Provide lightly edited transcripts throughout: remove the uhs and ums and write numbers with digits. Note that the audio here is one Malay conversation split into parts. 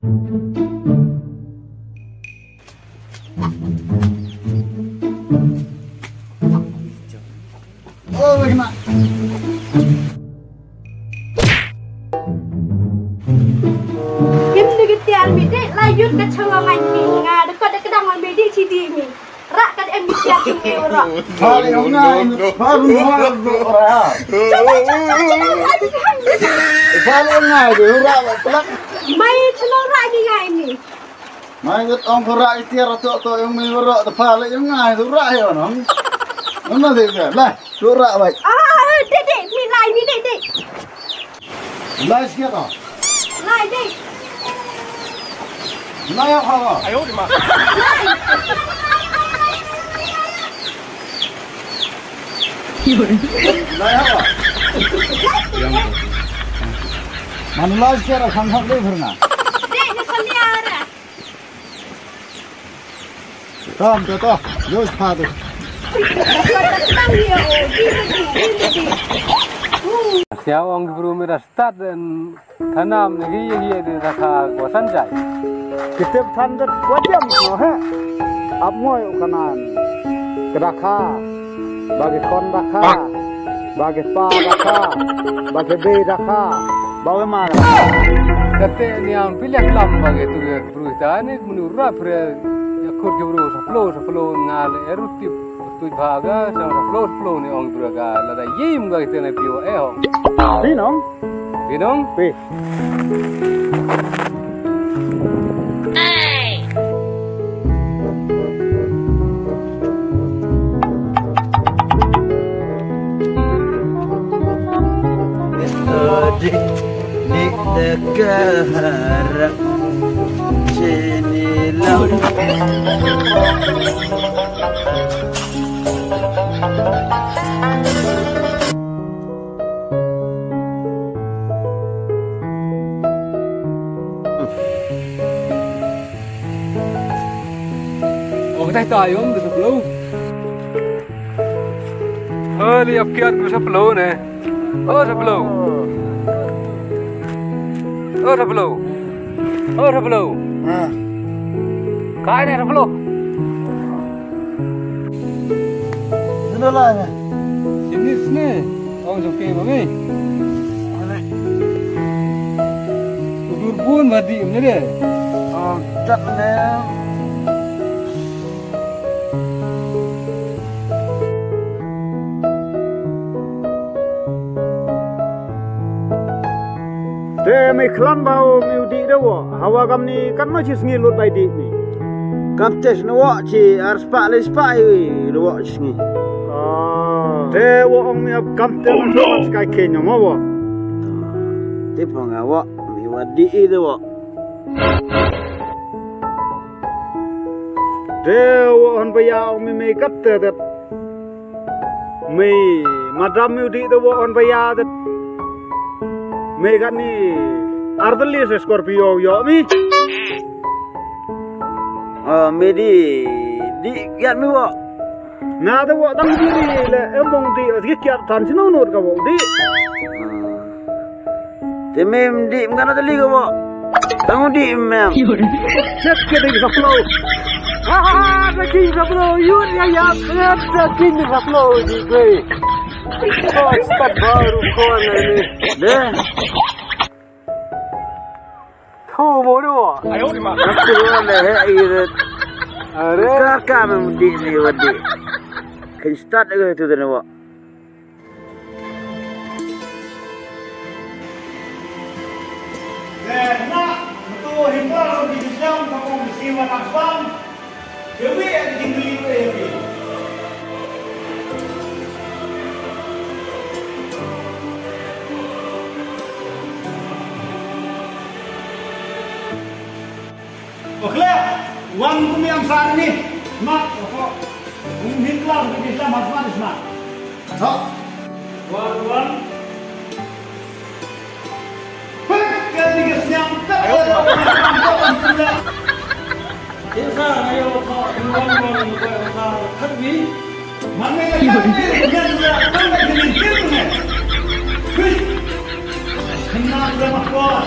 Oh, bagaimana? Kim negetian bide layut ke cawangan minga dekat kedangan bide cidi mi. Rak kat emitian mi ora. Hari orang baru orang. Hari orang itu orang pelak. Mai celor rak ni ngai ni. Mai kat orang orang itu rata yang mewah tu hari orang itu orang ya orang. Mana dia? Lah, orang baik. Ah, dek mi lai ni dek. Lah siapa? Lai dek. Lah yang apa? 哎呦我的妈！ Lah yang apa? Mana lah siapa? Samsak dia pernah. Dek ni seliara. Tom, tu, jauh sepatu. Kedang dia di. Siapa orang berusaha merastat dan tanam negeri di rasa kawasan jai. Kita tanda wajib no he. Amoy kanan. Kedaka. Bagi kon daka. Bagi pa daka. Bagi be daka. Bawa mana? Kata ni yang pilih kelam bagi tu berusaha ni menurut pre yakut ke berusaha sepuluh ngal erutip tu baga sepuluh ni orang berusaha lada yim bagi tu ni piwa hong. Binong? Binong? Pi. Dik negara sini lau. Oh, kita tahu om tu sepuluh. Lihat kiat tu sepuluh ni. Oh sepuluh. Oh sepuluh. Oh sepuluh. Kau ni sepuluh. Itulah ni. Jenis ni. Oh joki mami. Udur pun mati ni dia. Oh, tak ni. Demi klan bau miudi dewa, hawa kam ni kan macam sengilut by di ni. Kam tes nawa ci harus pak les pak ini dewa sengi. Dewa om ni kam tes nawa skai kenya mawa. Tipe ngawa miwadi dewa. Dewa on baya om mi kat dat. Mi madam miudi dewa on baya dat. Mereka ni ardali Scorpio yo mi. Medi di kiat mi wo. Nada wo tang di le emong di kiat tan sino nur ka wo di. Temem di mengana tali ka wo. Tang di mem. Cek ke di saplo. The king saplo yun ya the king saplo di gue. Oh, stop baru kau ni. Deh. Kau bodoh. 哎呦我的妈！ Aku boleh irit. Kakak memudi ni wadi. Kan start ke itu tu nak. Nak betul himbau di Islam kamu mesti wanakbang. Dewi yang tinggi ni. Okey, uang bumi yang saat ini, mak, apa? Mungkin lah di Islam macam mak. So, uang. Ketika senyum tak ada orang tidak. Kita ayo kau uang kau kerja. Mana yang kerja dia kan lagi kerja. Kenal sama kau.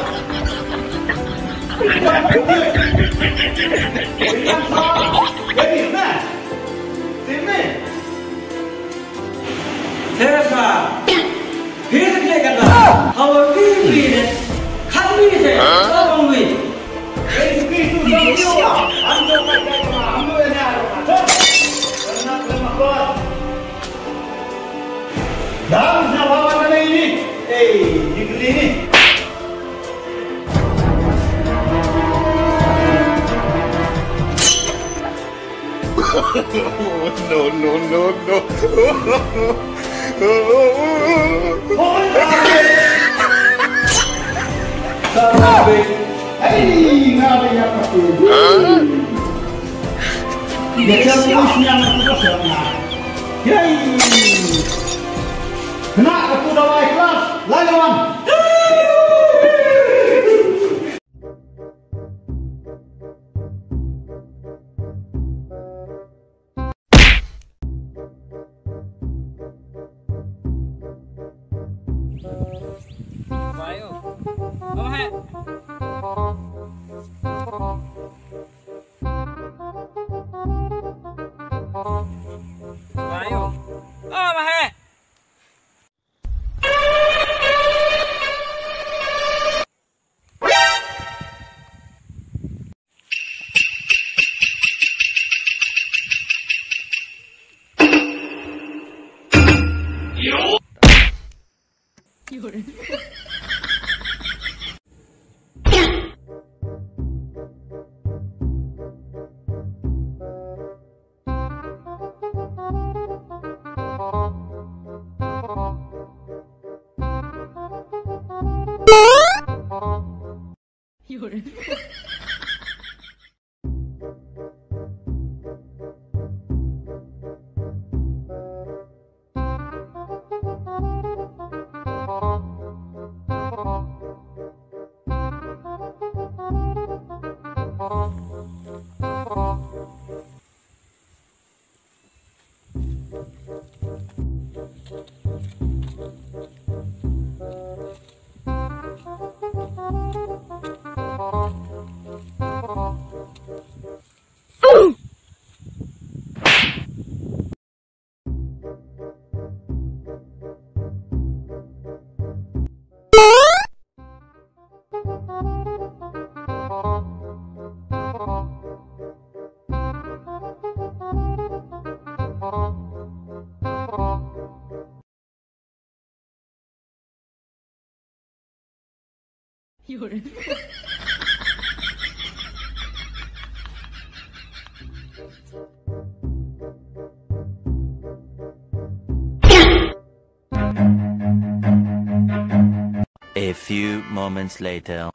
A few moments later.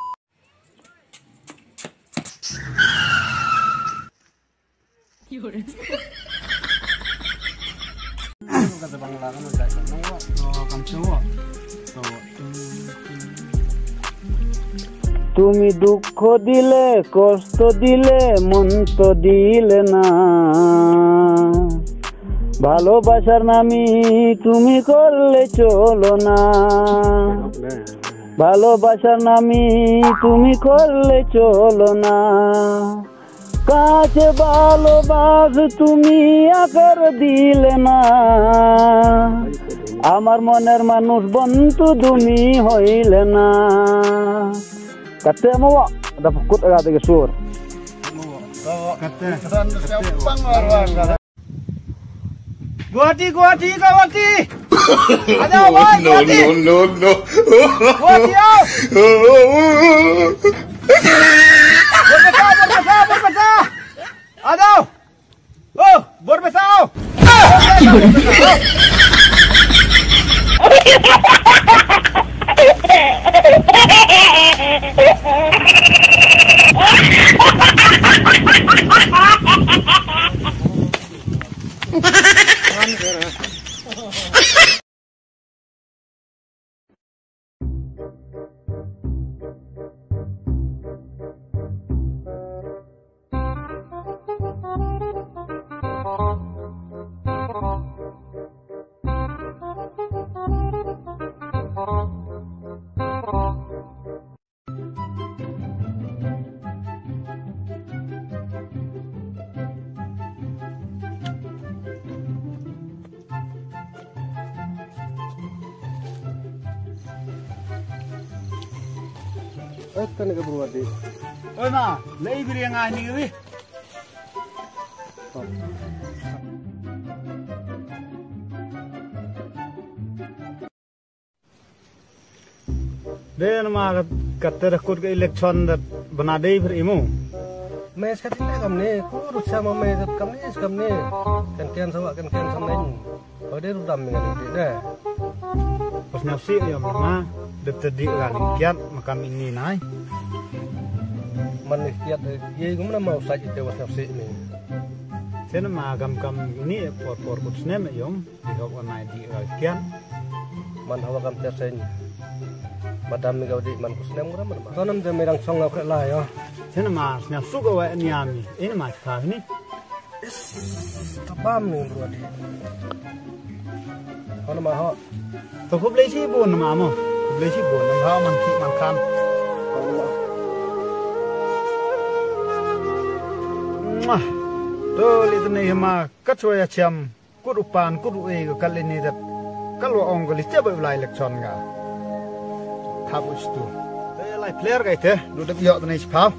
তুমি দুঃখ দিলে কষ্ট দিলে মন তো দিলে না ভালোবাসার নামি তুমি করলে চলো না ভালোবাসার নামি তুমি করলে চলো না কাছে ভালোবাস তুমি আকার দিলে না আমার মনের মানুষ বন্ধু তুমি হইলে না Kata mau ada pukut agak tiga sur. Guati kawati. Ada apa? No. Guati Berbesar. Ada. Oh, berbesar. Kan ke bro adi. Oi ma, lei biri yang ani wi. Den ma kata rekod ke election dat banadei per imu. Mes katile kamne kurus sama mes kamne kan sawa kan samain. Ode rudam ngali de. Pas nafsi ya ma det tadi kan kiat makam ini nai. Man kiat ye gumna mau saja tewas nafsi ni. Sen ma gam ini por kut snem yom di hok onai di kiat. Man hawa kam tersen. Madam mi gaudi man kusnem gura man. Tonam de merang song ngapre la yo. Sen ma snap suka wa niami. Ini ma kah ni. Tapam ni bro adi. Kono ma ho. To ko blesi bon ma mo. Ko blesi bon ma man ki man kan. To lihat ni ma kacwa cham kurupan kuru e kali ni dat kalau ong ko lihat belai election ga. Habis tu. Lai player ga ite, duduk yo ni spau.